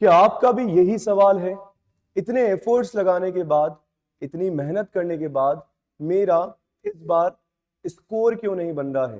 क्या आपका भी यही सवाल है? इतने एफर्ट्स लगाने के बाद, इतनी मेहनत करने के बाद मेरा इस बार स्कोर क्यों नहीं बन रहा है?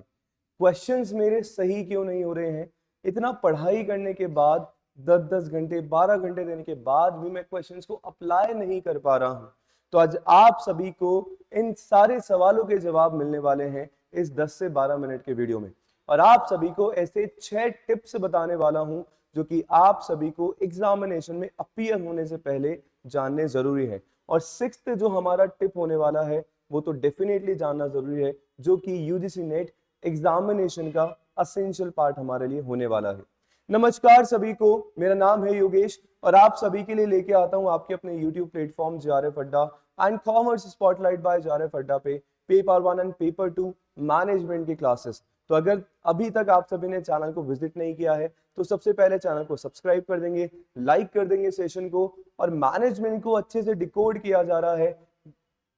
क्वेश्चंस मेरे सही क्यों नहीं हो रहे हैं? इतना पढ़ाई करने के बाद 10-10 घंटे 12 घंटे देने के बाद भी मैं क्वेश्चंस को अप्लाई नहीं कर पा रहा हूं। तो आज आप सभी को इन सारे सवालों के जवाब मिलने वाले हैं इस 10 से 12 मिनट के वीडियो में। और आप सभी को ऐसे 6 टिप्स बताने वाला हूं जो कि आप सभी को एग्जामिनेशन में अपीयर होने से पहले जानने जरूरी है। और सिक्स्थ जो हमारा टिप होने वाला है वो तो डेफिनेटली जानना जरूरी है, जो कि यूजीसी नेट एग्जामिनेशन का असेंशियल पार्ट हमारे लिए होने वाला है। नमस्कार सभी को, मेरा नाम है योगेश और आप सभी के लिए लेके आता हूं आपके अपने YouTube platform JRF Adda and commerce spotlight by JRF Adda पे पेपर 1 एंड पेपर 2 मैनेजमेंट की क्लासेस। तो अगर अभी तक आप सभी ने चैनल को विजिट नहीं किया है तो सबसे पहले चैनल को सब्सक्राइब कर देंगे, लाइक कर देंगे सेशन को। और मैनेजमेंट को अच्छे से डिकोड किया जा रहा है,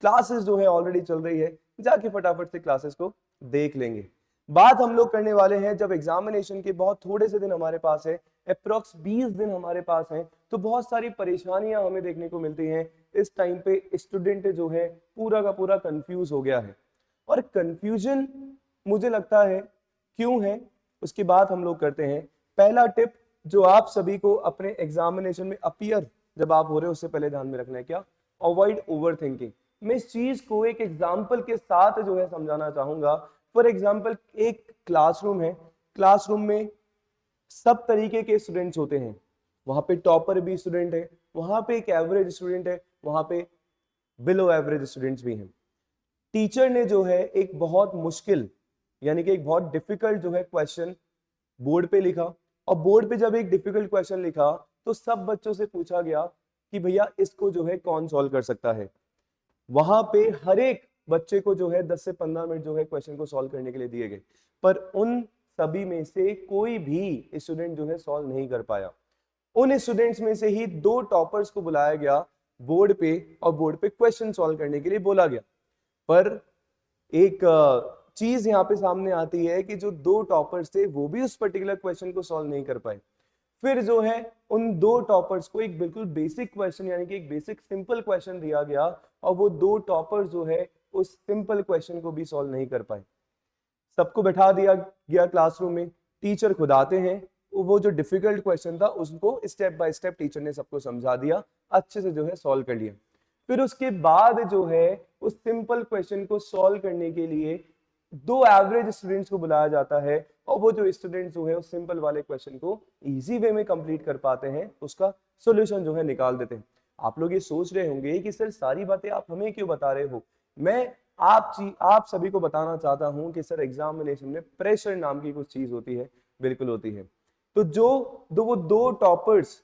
क्लासेस जो है ऑलरेडी चल रही है, जाके फटाफट से क्लासेस को देख लेंगे। बात हम लोग करने वाले हैं जब एग्जामिनेशन के बहुत थोड़े से दिन हमारे पास है, अप्रोक्स 20 दिन हमारे पास हैं, तो बहुत सारी परेशानियां हमें देखने को मिलती हैं। इस टाइम पे स्टूडेंट जो है पूरा का पूरा कंफ्यूज हो गया है। और कंफ्यूजन मुझे लगता है क्यों है, उसकी बात हम लोग करते हैं। पहला टिप जो आप सभी को अपने एग्जामिनेशन में अपीयर जब आप हो रहे हो उससे पहले ध्यान में रखना है, क्या? Avoid over thinking. मैं इस चीज को एक एग्जाम्पल के साथ जो है समझाना चाहूंगा। फॉर एग्जाम्पल, एक क्लासरूम है, क्लासरूम में सब तरीके के स्टूडेंट्स होते हैं। वहां पे टॉपर भी स्टूडेंट है, वहां पे एक एवरेज स्टूडेंट है, वहां पे बिलो एवरेज स्टूडेंट्स भी हैं। टीचर ने जो है एक बहुत मुश्किल यानी कि एक बहुत डिफिकल्ट जो है क्वेश्चन बोर्ड पे लिखा। और बोर्ड पे जब एक डिफिकल्ट क्वेश्चन लिखा तो सब बच्चों से पूछा गया कि भैया इसको जो है कौन सॉल्व कर सकता है। वहां पे हर एक बच्चे को जो है 10 से 15 मिनट जो है क्वेश्चन को सॉल्व करने के लिए दिए गए, पर उन सभी में से कोई भी स्टूडेंट जो है सॉल्व नहीं कर पाया। उन स्टूडेंट्स में से ही 2 टॉपर्स को बुलाया गया बोर्ड पे और बोर्ड पे क्वेश्चन सॉल्व करने के लिए बोला गया। पर एक चीज यहाँ पे सामने आती है कि जो 2 टॉपर्स थे वो भी उस पर्टिकुलर क्वेश्चन को सॉल्व नहीं कर पाए। फिर जो है उन 2 टॉपर्स को एक बिल्कुल बेसिक क्वेश्चन यानी कि एक बेसिक सिंपल क्वेश्चन दिया गया और वो 2 टॉपर्स जो है उस सिंपल क्वेश्चन को भी सॉल्व नहीं कर पाए। सबको बैठा दिया गया क्लासरूम में, टीचर खुद आते हैं, वो जो डिफिकल्ट क्वेश्चन था उसको स्टेप बाय स्टेप टीचर ने सबको समझा दिया, अच्छे से जो है सॉल्व कर लिया। फिर उसके बाद जो है उस सिंपल क्वेश्चन को सॉल्व करने के लिए 2 एवरेज स्टूडेंट्स को बुलाया जाता है और वो जो स्टूडेंट्स जो है उस सिंपल वाले क्वेश्चन को इजी वे में कंप्लीट कर पाते हैं, उसका सॉल्यूशन जो है निकाल देते हैं। आप लोग ये सोच रहे होंगे कि सर सारी बातें आप हमें क्यों बता रहे हो? मैं आप सभी को बताना चाहता हूं कि सर एग्जामिनेशन में प्रेशर नाम की कुछ चीज होती है, बिल्कुल होती है। तो वो 2 टॉपर्स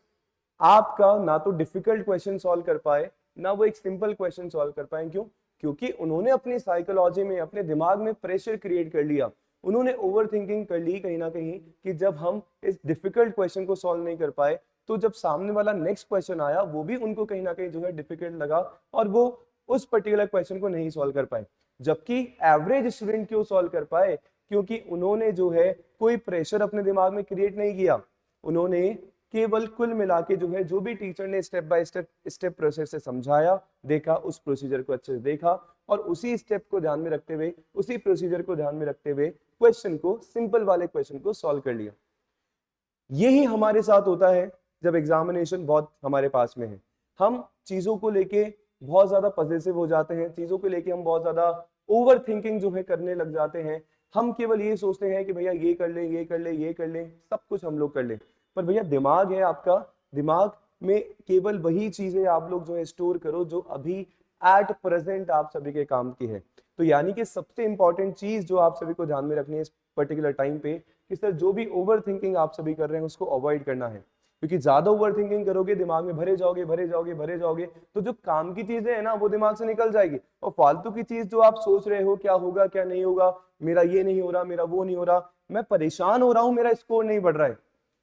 आपका ना तो डिफिकल्ट क्वेश्चन सॉल्व कर पाए ना वो एक सिंपल क्वेश्चन सॉल्व कर पाए। क्यों? क्योंकि उन्होंने अपनी साइकोलॉजी में, अपने दिमाग में प्रेशर क्रिएट कर लिया। उन्होंने ओवर थिंकिंग कर ली कहीं ना कहीं कि जब हम इस डिफिकल्ट क्वेश्चन को सॉल्व नहीं कर पाए तो जब सामने वाला नेक्स्ट क्वेश्चन आया वो भी उनको कहीं ना कहीं जो है डिफिकल्ट लगा और वो उस पर्टिकुलर क्वेश्चन को नहीं सॉल्व कर पाए। जबकि एवरेज स्टूडेंट क्यों सॉल्व कर पाए? क्योंकि उन्होंने जो है कोई प्रेशर अपने दिमाग में क्रिएट नहीं किया। उन्होंने केवल कुल मिला के जो है जो भी टीचर ने स्टेप बाय स्टेप प्रोसेस से समझाया, देखा, उस प्रोसीजर को अच्छे से देखा और उसी स्टेप को ध्यान में रखते हुए, उसी प्रोसीजर को ध्यान में रखते हुए क्वेश्चन को, सिंपल वाले क्वेश्चन को सॉल्व कर लिया। यही हमारे साथ होता है जब एग्जामिनेशन बहुत हमारे पास में है। हम चीजों को लेके बहुत ज्यादा पजेसिव हो जाते हैं, चीजों को लेके हम बहुत ज्यादा ओवर थिंकिंग जो है करने लग जाते हैं। हम केवल ये सोचते हैं कि भैया ये कर ले, ये कर ले, ये कर ले, सब कुछ हम लोग कर ले। पर भैया दिमाग है आपका, दिमाग में केवल वही चीजें आप लोग जो है स्टोर करो जो अभी एट प्रेजेंट आप सभी के काम की है। तो यानी कि सबसे इंपॉर्टेंट चीज जो आप सभी को ध्यान में रखनी है इस पर्टिकुलर टाइम पे कि सर जो भी ओवर थिंकिंग आप सभी कर रहे हैं उसको अवॉइड करना है। क्योंकि ज्यादा ओवर थिंकिंग करोगे, दिमाग में भरे जाओगे भरे जाओगे भरे जाओगे, तो जो काम की चीजें है ना वो दिमाग से निकल जाएगी और फालतू की चीज जो आप सोच रहे हो क्या होगा क्या नहीं होगा, मेरा ये नहीं हो रहा, मेरा वो नहीं हो रहा, मैं परेशान हो रहा हूँ, मेरा स्कोर नहीं बढ़ रहा है।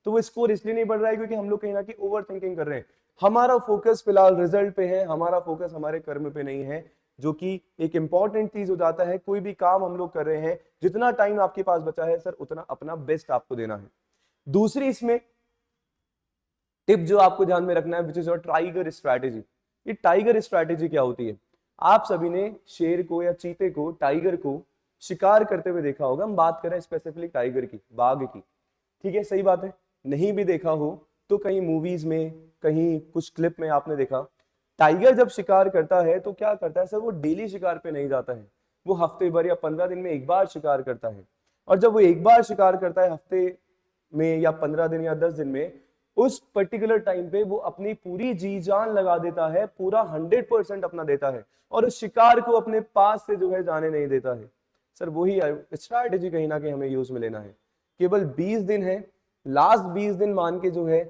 तो वो स्कोर इसलिए नहीं बढ़ रहा है क्योंकि हम लोग कहीं ना कहीं ओवर थिंकिंग कर रहे हैं। हमारा फोकस फिलहाल रिजल्ट पे है, हमारा फोकस हमारे कर्म पे नहीं है, जो कि एक इंपॉर्टेंट चीज हो जाता है। कोई भी काम हम लोग कर रहे हैं, जितना टाइम आपके पास बचा है सर उतना अपना बेस्ट आपको देना है। दूसरी इसमें टिप जो आपको ध्यान में रखना है, which is your tiger strategy. ये टाइगर स्ट्रैटेजी क्या होती है? आप सभी ने शेर को या चीते को, टाइगर को शिकार करते हुए देखा होगा। हम बात करें स्पेसिफिकली टाइगर की, बाघ की, ठीक है, सही बात है। नहीं भी देखा हो तो कहीं मूवीज में, कहीं कुछ क्लिप में आपने देखा। टाइगर जब शिकार करता है तो क्या करता है सर? वो डेली शिकार पे नहीं जाता है, वो हफ्ते भर या 15 दिन में एक बार शिकार करता है। और जब वो एक बार शिकार करता है हफ्ते में या 15 दिन या 10 दिन में, उस पर्टिकुलर टाइम पे वो अपनी पूरी जी जान लगा देता है, पूरा 100% अपना देता है, और उस शिकार को अपने पास से जो है जाने नहीं देता है। सर वही स्ट्रैटेजी कहीं ना कहीं हमें यूज में लेना है। केवल 20 दिन है, लास्ट 20 दिन मान के जो है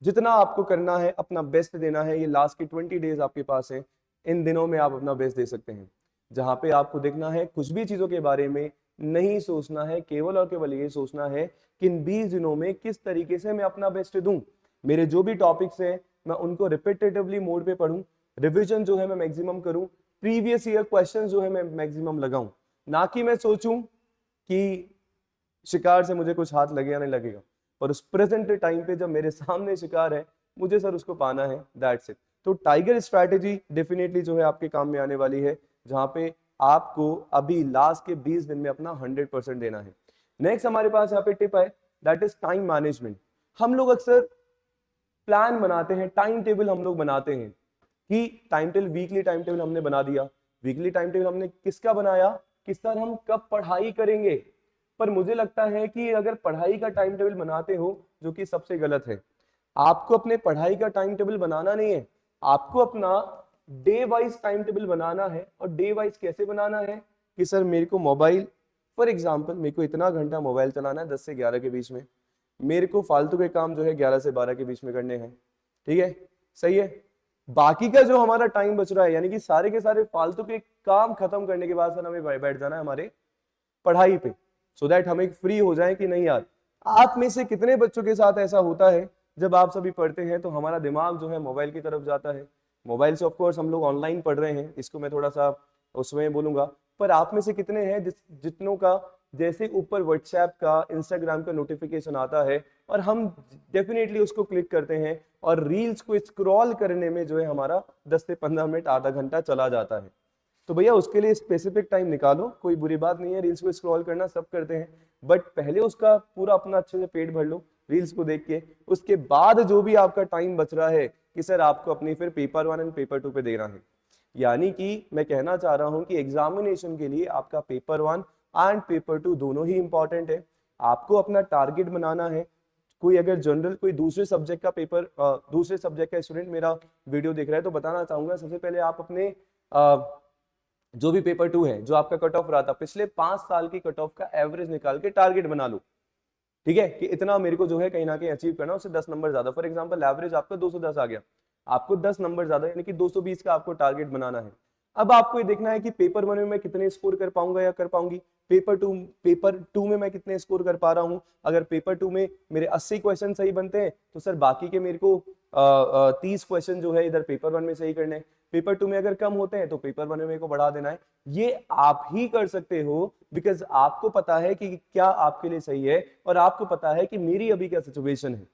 जितना आपको करना है, अपना बेस्ट देना है। ये लास्ट की 20 डेज आपके पास है, इन दिनों में आप अपना बेस्ट दे सकते हैं, जहां पे आपको देखना है कुछ भी चीजों के बारे में नहीं सोचना है, केवल और केवल ये सोचना है कि इन 20 दिनों में किस तरीके से मैं अपना बेस्ट दूं। मेरे जो भी टॉपिक्स हैं मैं उनको रिपीटेटिवली मोड पे पढूं, रिवीजन जो है मैं मैक्सिमम करूं, प्रीवियस ईयर क्वेश्चन जो है मैं मैक्सिमम लगाऊं, ना कि मैं सोचूं कि शिकार से मुझे कुछ हाथ लगे या नहीं लगेगा, पर उस प्रेजेंट टाइम पे जब मेरे सामने शिकार है, मुझे सर उसको पाना है, दैट्स इट। तो टाइगर स्ट्रैटेजी डेफिनेटली जो है आपके काम में आने वाली है, जहां पे आपको अभी लास्ट के 20 दिन में अपना 100% देना है। नेक्स्ट हमारे पास यहाँ पे टिप है, दैट इज टाइम मैनेजमेंट। हम लोग अक्सर प्लान बनाते हैं, टाइम टेबल हम लोग बनाते हैं कि time table, weekly time table हमने बना दिया। वीकली टाइम टेबल हमने किसका बनाया कि सर हम कब पढ़ाई करेंगे। पर मुझे लगता है कि अगर पढ़ाई का टाइम टेबल बनाते हो, जो कि सबसे गलत है, आपको अपने पढ़ाई का टाइम टेबल बनाना नहीं है, आपको अपना डे वाइज टाइम टेबल बनाना है। और डे वाइज कैसे बनाना है कि सर मेरे को मोबाइल, फॉर एग्जाम्पल मेरे को इतना घंटा मोबाइल चलाना है 10 से 11 के बीच में, मेरे को फालतू के काम जो है 11 से 12 के बीच में करने हैं, ठीक है, सही है। बाकी का जो हमारा टाइम बच रहा है, यानी कि सारे के सारे फालतू के काम खत्म करने के बाद सर हमें बैठ जाना है हमारे पढ़ाई पे, सो दैट हम एक फ्री हो जाए कि नहीं यार। आप में से कितने बच्चों के साथ ऐसा होता है, जब आप सभी पढ़ते हैं तो हमारा दिमाग जो है मोबाइल की तरफ जाता है। मोबाइल से ऑफकोर्स हम लोग ऑनलाइन पढ़ रहे हैं, इसको मैं थोड़ा सा उसमें बोलूंगा, पर आप में से कितने हैं जितनों का जैसे ऊपर व्हाट्सएप का, इंस्टाग्राम का नोटिफिकेशन आता है और हम डेफिनेटली उसको क्लिक करते हैं और रील्स को स्क्रॉल करने में जो है हमारा 10 से 15 मिनट, आधा घंटा चला जाता है। तो भैया उसके लिए स्पेसिफिक टाइम निकालो, कोई बुरी बात नहीं है, रील्स को स्क्रॉल करना सब करते हैं, बट पहले उसका पूरा अपना अच्छे से पेट भर लो रील्स को देख के। उसके बाद जो भी आपका टाइम बच रहा है कि सर आपको अपनी फिर पेपर 1 एंड पेपर 2 पे देना है। यानी कि मैं कहना चाह रहा हूं कि एग्जामिनेशन के लिए आपका पेपर 1 एंड पेपर 2 दोनों ही इंपॉर्टेंट है। आपको अपना टारगेट बनाना है। कोई अगर जनरल कोई दूसरे सब्जेक्ट का पेपर, दूसरे सब्जेक्ट का स्टूडेंट मेरा वीडियो देख रहा है तो बताना चाहूंगा, सबसे पहले आप अपने जो भी पेपर 2 है, जो आपका कट ऑफ रहा था पिछले 5 साल की कट ऑफ का एवरेज निकाल के टारगेट बना लो, ठीक है, कि इतना मेरे को जो है कहीं ना कहीं अचीव करना, उससे 10 नंबर ज्यादा। फॉर एग्जांपल एवरेज आपका 210 आ गया, आपको 10 नंबर ज्यादा यानी कि 220 का आपको टारगेट बनाना है। अब आपको ये देखना है कि पेपर 1 में मैं कितने स्कोर कर पाऊंगा या कर पाऊंगी, पेपर 2 में मैं कितने स्कोर कर पा रहा हूं। अगर पेपर 2 में मेरे 80 क्वेश्चन सही बनते हैं तो सर बाकी के मेरे को 30 क्वेश्चन जो है इधर पेपर 1 में सही करने हैं। पेपर 2 में अगर कम होते हैं तो पेपर 1 में मेरे को बढ़ा देना है। ये आप ही कर सकते हो, बिकॉज आपको पता है कि क्या आपके लिए सही है और आपको पता है कि मेरी अभी क्या सिचुएशन है,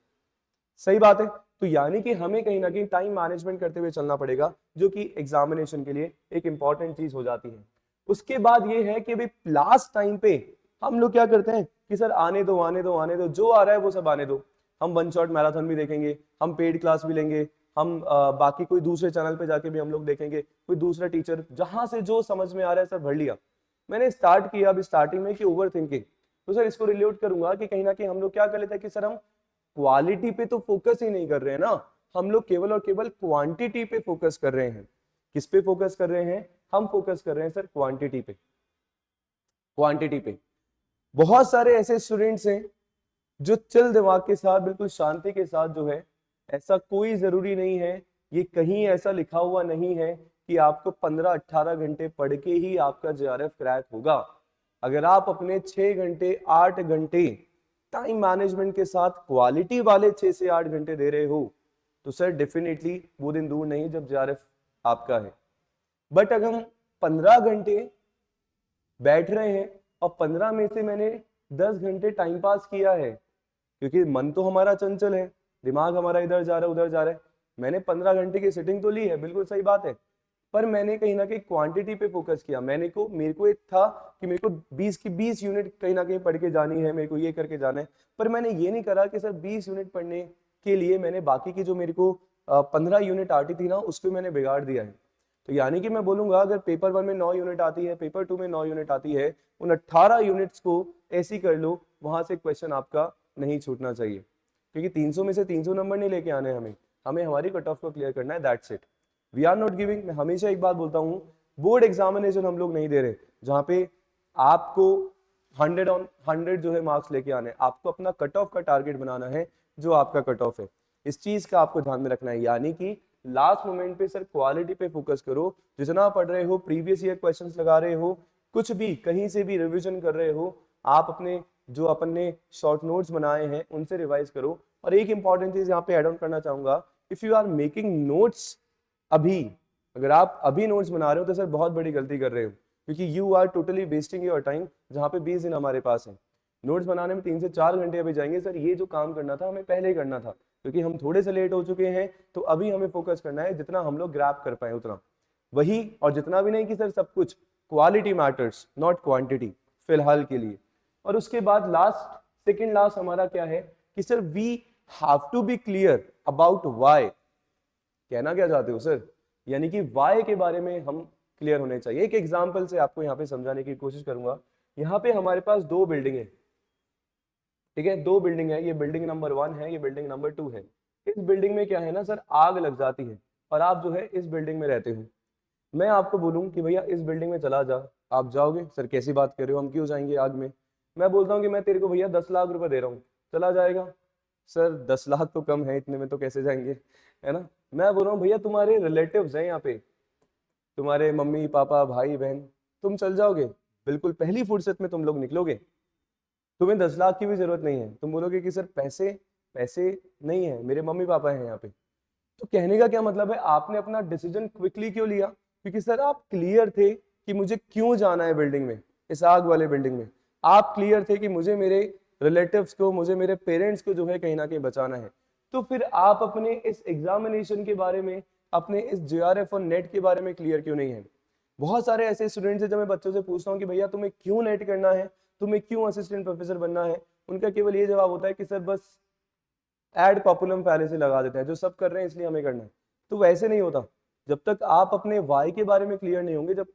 सही बात है। तो यानी कि हमें कहीं ना कहीं टाइम मैनेजमेंट करते हुए चलना पड़ेगा, जो कि एग्जामिनेशन के लिए एक इंपॉर्टेंट चीज हो जाती है। उसके बाद ये है कि अभी लास्ट टाइम पे हम लोग क्या करते हैं कि सर आने दो आने दो आने दो, जो आ रहा है वो सब आने दो। हम वन शॉट मैराथन भी देखेंगे, हम पेड क्लास भी लेंगे, हम बाकी कोई दूसरे चैनल पे जाके भी हम लोग देखेंगे, कोई दूसरा टीचर, जहां से जो समझ में आ रहा है सर भर लिया। मैंने स्टार्ट किया अभी स्टार्टिंग में कि ओवर थिंकिंग, तो सर इसको रिलेट करूंगा कि कहीं ना कहीं हम लोग क्या कर लेते हैं कि सर हम क्वालिटी पे तो फोकस ही नहीं कर रहे हैं ना, हम लोग केवल और केवल क्वांटिटी पे फोकस कर रहे हैं। किस पे फोकस कर रहे हैं? हम फोकस कर रहे हैं सर क्वांटिटी पे, क्वांटिटी पे। बहुत सारे ऐसे स्टूडेंट्स हैं जो चिल दिमाग के साथ, बिल्कुल शांति के साथ जो है, ऐसा कोई जरूरी नहीं है, ये कहीं ऐसा लिखा हुआ नहीं है कि आपको 15-18 घंटे पढ़ के ही आपका जेआरएफ क्रैक होगा। अगर आप अपने 6 घंटे 8 घंटे टाइम मैनेजमेंट के साथ क्वालिटी वाले 6 से 8 घंटे दे रहे हो तो सर डेफिनेटली वो दिन दूर नहीं जब जेआरएफ आपका है। बट अगर हम 15 घंटे बैठ रहे हैं और 15 में से मैंने 10 घंटे टाइम पास किया है, क्योंकि मन तो हमारा चंचल है, दिमाग हमारा इधर जा रहा है उधर जा रहा है। मैंने 15 घंटे की सिटिंग तो ली है, बिल्कुल सही बात है, पर मैंने कहीं ना कहीं क्वांटिटी पे फोकस किया। मेरे को एक था कि मेरे को 20 की 20 यूनिट कहीं ना कहीं पढ़ के जानी है, मेरे को ये करके जाना है, पर मैंने ये नहीं करा कि सर 20 यूनिट पढ़ने के लिए मैंने बाकी की जो मेरे को 15 यूनिट आती थी ना उसको मैंने बिगाड़ दिया है। तो यानी कि मैं बोलूंगा अगर पेपर 1 में 9 यूनिट आती है, पेपर 2 में 9 यूनिट आती है, उन 18 यूनिट्स को ऐसी कर लो, वहां से क्वेश्चन आपका नहीं छूटना चाहिए, क्योंकि 300 में से 300 नंबर नहीं लेके आने हमें हमें हमारी कट ऑफ को क्लियर करना है, that's it. We are not giving, मैं हमेशा एक बात बोलता हूँ, बोर्ड एग्जामिनेशन हम लोग नहीं दे रहे जहाँ पे आपको 100 ऑन 100 जो है मार्क्स लेके आने, आपको अपना कट ऑफ का टारगेट बनाना है जो आपका कट ऑफ है। इस चीज का आपको ध्यान में रखना है, यानी कि लास्ट मोमेंट पे सर क्वालिटी पे फोकस करो, जितना पढ़ रहे हो, प्रीवियस ईयर क्वेश्चंस लगा रहे हो, कुछ भी कहीं से भी रिवीजन कर रहे हो, आप अपने जो अपन ने शॉर्ट नोट्स बनाए हैं उनसे रिवाइज करो। और एक इंपॉर्टेंट चीज यहाँ पे ऐड ऑन करना चाहूंगा, if you are making notes अभी, अगर आप अभी नोट्स बना रहे हो तो सर बहुत बड़ी गलती कर रहे हो, क्योंकि you are totally wasting your time, जहाँ पे 20 दिन हमारे पास है। नोट्स बनाने में 3 से 4 घंटे अभी जाएंगे सर, ये जो काम करना था हमें पहले ही करना था, क्योंकि हम थोड़े से लेट हो चुके हैं, तो अभी हमें फोकस करना है जितना हम लोग ग्रैब कर पाए उतना वही, और जितना भी नहीं कि सर सब कुछ, क्वालिटी मैटर्स नॉट क्वांटिटी फिलहाल के लिए। और उसके बाद लास्ट, सेकंड लास्ट हमारा क्या है कि sir we have to be clear about why. कहना क्या चाहते हो सर, यानी कि व्हाई के बारे में हम क्लियर होने चाहिए। एक एग्जांपल से आपको यहाँ पे समझाने की कोशिश करूंगा। यहाँ पे हमारे पास 2 बिल्डिंग है, ठीक है, 2 बिल्डिंग है, ये बिल्डिंग नंबर 1 है, ये बिल्डिंग नंबर 2 है। इस बिल्डिंग में क्या है ना सर, आग लग जाती है और आप जो है इस बिल्डिंग में रहते हो। मैं आपको बोलूं कि भैया इस बिल्डिंग में चला जा, आप जाओगे? सर कैसी बात कर रहे हो, हम क्यों जाएंगे आग में? मैं बोलता हूँ कि मैं तेरे को भैया 10 लाख रुपए दे रहा हूँ, चला जाएगा? सर 10 लाख तो कम है, इतने में तो कैसे जाएंगे, है ना? मैं बोल रहा हूँ भैया तुम्हारे रिलेटिव्स हैं यहाँ पे, तुम्हारे मम्मी पापा भाई बहन, तुम चल जाओगे? बिल्कुल पहली फुर्सत में तुम लोग निकलोगे, तुम्हें 10 लाख की भी जरूरत नहीं है, तुम बोलोगे कि सर पैसे पैसे नहीं है, मेरे मम्मी पापा हैं यहाँ पे। तो कहने का क्या मतलब है, आपने अपना डिसीजन क्विकली क्यों लिया? क्योंकि सर आप क्लियर थे कि मुझे क्यों जाना है बिल्डिंग में, इस आग वाले बिल्डिंग में। आप क्लियर थे कि मुझे मेरे रिलेटिव्स को, मुझे मेरे पेरेंट्स को जो है कहीं ना कहीं बचाना है। तो फिर आप अपने इस एग्जामिनेशन के बारे में, अपने इस JRF और नेट के बारे में क्लियर क्यों नहीं है? बहुत सारे ऐसे स्टूडेंट्स हैं जब मैं बच्चों से पूछता हूँ कि भैया तुम्हें क्यों नेट करना है, तुम्हें क्यों असिस्टेंट प्रोफेसर बनना है, उनका केवल ये जवाब होता है कि सर बस एड पॉपुलम पहले से लगा देते हैं, जो सब कर रहे हैं इसलिए हमें करना है। तो वैसे नहीं होता। जब तक आप अपने वाई के बारे में क्लियर नहीं होंगे, जब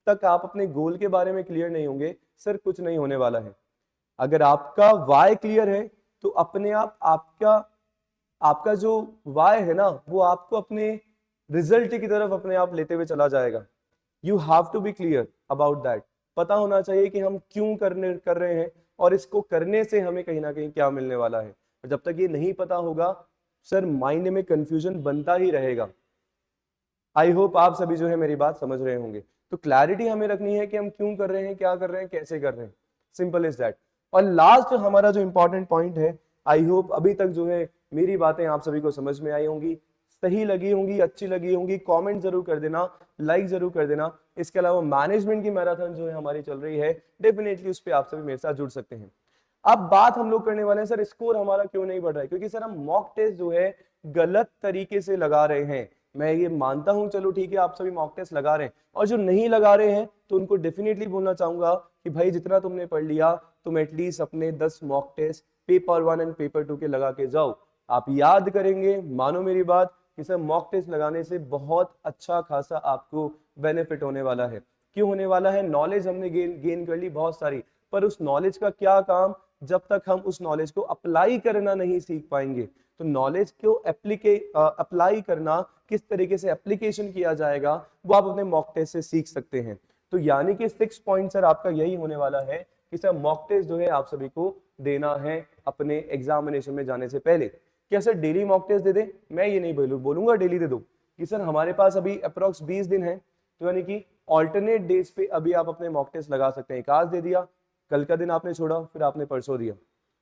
तक आप अपने गोल के बारे में क्लियर नहीं होंगे, सर कुछ नहीं होने वाला है। अगर आपका वाई क्लियर है तो अपने आप आपका आपका जो वाई है ना, वो आपको अपने रिजल्ट की तरफ अपने आप लेते हुए चला जाएगा। You have to be clear about that. पता होना चाहिए कि हम क्यों कर रहे हैं और इसको करने से हमें कहीं ना कहीं क्या मिलने वाला है। और जब तक ये नहीं पता होगा सर, माइंड में कंफ्यूजन बनता ही रहेगा। आई होप आप सभी जो है मेरी बात समझ रहे होंगे। तो क्लैरिटी हमें रखनी है कि हम क्यों कर रहे हैं, क्या कर रहे हैं, कैसे कर रहे हैं, सिंपल इज दैट। और लास्ट हमारा जो इंपॉर्टेंट पॉइंट है, आई होप अभी तक जो है मेरी बातें आप सभी को समझ में आई होंगी, सही लगी होंगी, अच्छी लगी होंगी। कमेंट जरूर कर देना, लाइक जरूर कर देना। इसके अलावा मैनेजमेंट की मैराथन जो है हमारी चल रही है, डेफिनेटली उस पर आप सभी मेरे साथ जुड़ सकते हैं। अब बात हम लोग करने वाले हैं सर, स्कोर हमारा क्यों नहीं बढ़ रहा है? क्योंकि सर हम मॉक टेस्ट जो है गलत तरीके से लगा रहे हैं। मैं ये मानता हूं, चलो ठीक है, आप सभी मॉक टेस्ट लगा रहे हैं, और जो नहीं लगा रहे हैं तो उनको डेफिनेटली बोलना चाहूंगा कि भाई जितना तुमने पढ़ लिया, तुम एटलीस्ट अपने 10 mock test paper 1 and paper 2 के लगा के जाओ। आप याद करेंगे, मानो मेरी बात, कि सर मॉक टेस्ट लगाने से बहुत अच्छा खासा आपको बेनिफिट होने वाला है। क्यों होने वाला है? नॉलेज हमने गेन कर ली बहुत सारी, पर उस नॉलेज का क्या काम जब तक हम उस नॉलेज को अप्लाई करना नहीं सीख पाएंगे। तो नॉलेज को अप्लाई करना, किस तरीके से एप्लीकेशन किया जाएगा, वो आप अपने मॉक टेस्ट से सीख सकते हैं। तो यानी कि 6 पॉइंट सर आपका यही होने वाला है कि सर मॉक टेस्ट जो है आप सभी को देना है अपने एग्जामिनेशन में जाने से पहले। क्या सर डेली मॉक टेस्ट दे दे? मैं ये नहीं बोलूंगा डेली दे दो, कि सर हमारे पास अभी अप्रोक्स 20 दिन है, तो यानी कि ऑल्टरनेट डेज पे अभी आप अपने मॉक टेस्ट लगा सकते हैं। एक आज दे दिया, कल का दिन आपने छोड़ा, फिर आपने परसों दिया।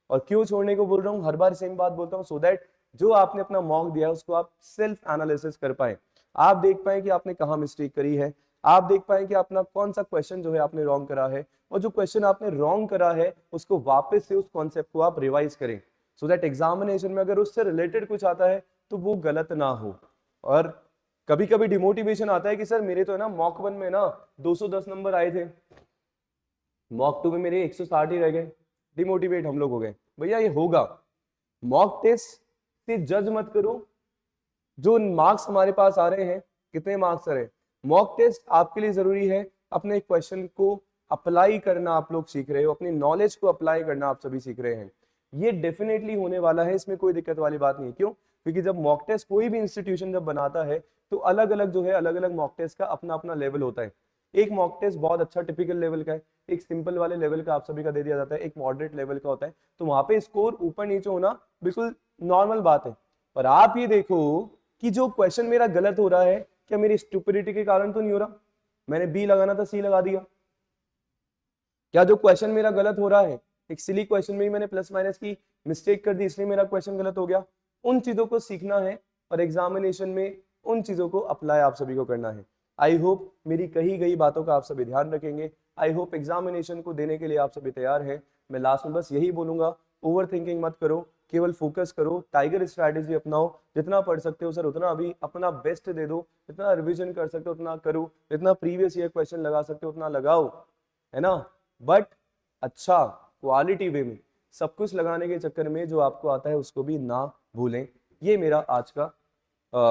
और क्यों छोड़ने को बोल रहा हूँ, हर बार सेम बात बोलता हूँ, सो दैट जो आपने अपना मॉक दिया उसको आप सेल्फ एनालिसिस कर पाए, आप देख पाए कि आपने कहाँ मिस्टेक करी है, आप देख पाए कि अपना कौन सा क्वेश्चन जो है आपने रॉन्ग करा है, और जो क्वेश्चन आपने रॉन्ग करा है उसको वापस से उस कॉन्सेप्ट को आप रिवाइज करें। सो दैट एग्जामिनेशन में अगर उससे रिलेटेड कुछ आता है तो वो गलत ना हो। और कभी कभी डिमोटिवेशन आता है कि सर मेरे तो है ना मॉक 1 में ना 210 नंबर आए थे, मॉक 2 में मेरे 160 ही रह गए, डिमोटिवेट हम लोग हो गए। भैया ये होगा, मॉक टेस्ट से जज मत करो। जो मार्क्स हमारे पास आ रहे हैं, कितने मार्क्स आ रहे हैं, मॉक टेस्ट आपके लिए जरूरी है। अपने क्वेश्चन को अप्लाई करना आप लोग सीख रहे हो, अपनी नॉलेज को अप्लाई करना आप सभी सीख रहे हैं। ये डेफिनेटली होने वाला है, इसमें कोई दिक्कत वाली बात नहीं है। क्यों? क्योंकि जब मॉक टेस्ट कोई भी इंस्टीट्यूशन जब बनाता है तो अलग अलग जो है, अलग अलग मॉक टेस्ट का अपना अपना लेवल होता है। एक मॉक टेस्ट बहुत अच्छा टिपिकल लेवल का है, एक सिंपल वाले लेवल का आप सभी का दे दिया जाता है, एक मॉडरेट लेवल का होता है। तो वहां पे स्कोर ऊपर नीचे होना बिल्कुल नॉर्मल बात है। पर आप ये देखो कि जो क्वेश्चन मेरा गलत हो रहा है, क्या मेरी स्टुपिडिटी के कारण तो नहीं हो रहा? मैंने बी लगाना था सी लगा दिया। क्या जो क्वेश्चन मेरा गलत हो रहा है, एक सिली क्वेश्चन में ही मैंने प्लस माइनस की मिस्टेक कर दी इसलिए मेरा क्वेश्चन गलत हो गया? उन चीजों को सीखना है और एग्जामिनेशन में उन चीजों को अप्लाई आप सभी को करना है। आई होप मेरी कही गई बातों का आप सभी ध्यान रखेंगे। आई होप एग्जामिनेशन को देने के लिए आप सभी तैयार हैं। मैं लास्ट में बस यही बोलूंगा, ओवर थिंकिंग मत करो, केवल फोकस करो, टाइगर स्ट्रैटेजी अपनाओ। जितना पढ़ सकते हो सर उतना अभी अपना बेस्ट दे दो, जितना रिवीजन कर सकते हो उतना करो, जितना प्रीवियस ईयर क्वेश्चन लगा सकते हो उतना लगाओ, है ना। बट अच्छा क्वालिटी वे में, सब कुछ लगाने के चक्कर में जो आपको आता है उसको भी ना भूलें। ये मेरा आज का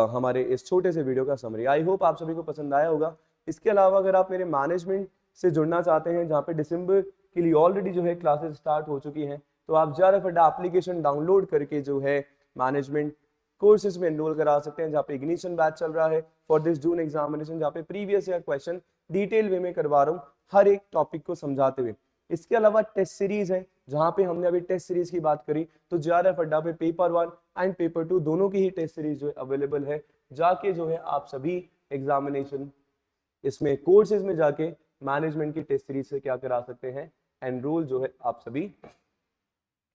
हमारे इस छोटे से वीडियो का समरी। आई होप आप सभी को पसंद आया होगा। इसके अलावा अगर आप मेरे मैनेजमेंट से जुड़ना चाहते हैं, जहाँ पे दिसंबर के लिए ऑलरेडी जो है क्लासेस स्टार्ट हो चुकी हैं, तो आप JRF अड्डा एप्लीकेशन डाउनलोड करके जो है मैनेजमेंट कोर्सेज में एनरोल करा सकते हैं, जहाँ पे इग्निशन बैच चल रहा है फॉर दिस जून एग्जामिनेशन, जहाँ पे प्रीवियस ईयर क्वेश्चन डिटेल वे में करवा रहा हूँ, हर एक टॉपिक को समझाते हुए। इसके अलावा टेस्ट सीरीज है, जहाँ पे हमने अभी टेस्ट सीरीज की बात करी, तो JRF अड्डा पे पेपर 1 एंड पेपर 2 दोनों की ही टेस्ट सीरीज जो है अवेलेबल है। जाके जो है आप सभी एग्जामिनेशन इसमें कोर्सेज में जाके मैनेजमेंट की टेस्ट सीरीज से क्या करा सकते हैं, एनरोल जो है आप सभी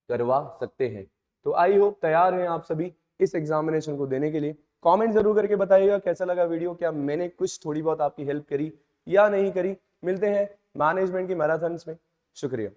करवा सकते हैं। तो आई होप तैयार हैं आप सभी इस एग्जामिनेशन को देने के लिए। कमेंट जरूर करके बताइएगा कैसा लगा वीडियो, क्या मैंने कुछ थोड़ी बहुत आपकी हेल्प करी या नहीं करी। मिलते हैं मैनेजमेंट की मैराथन्स में। शुक्रिया।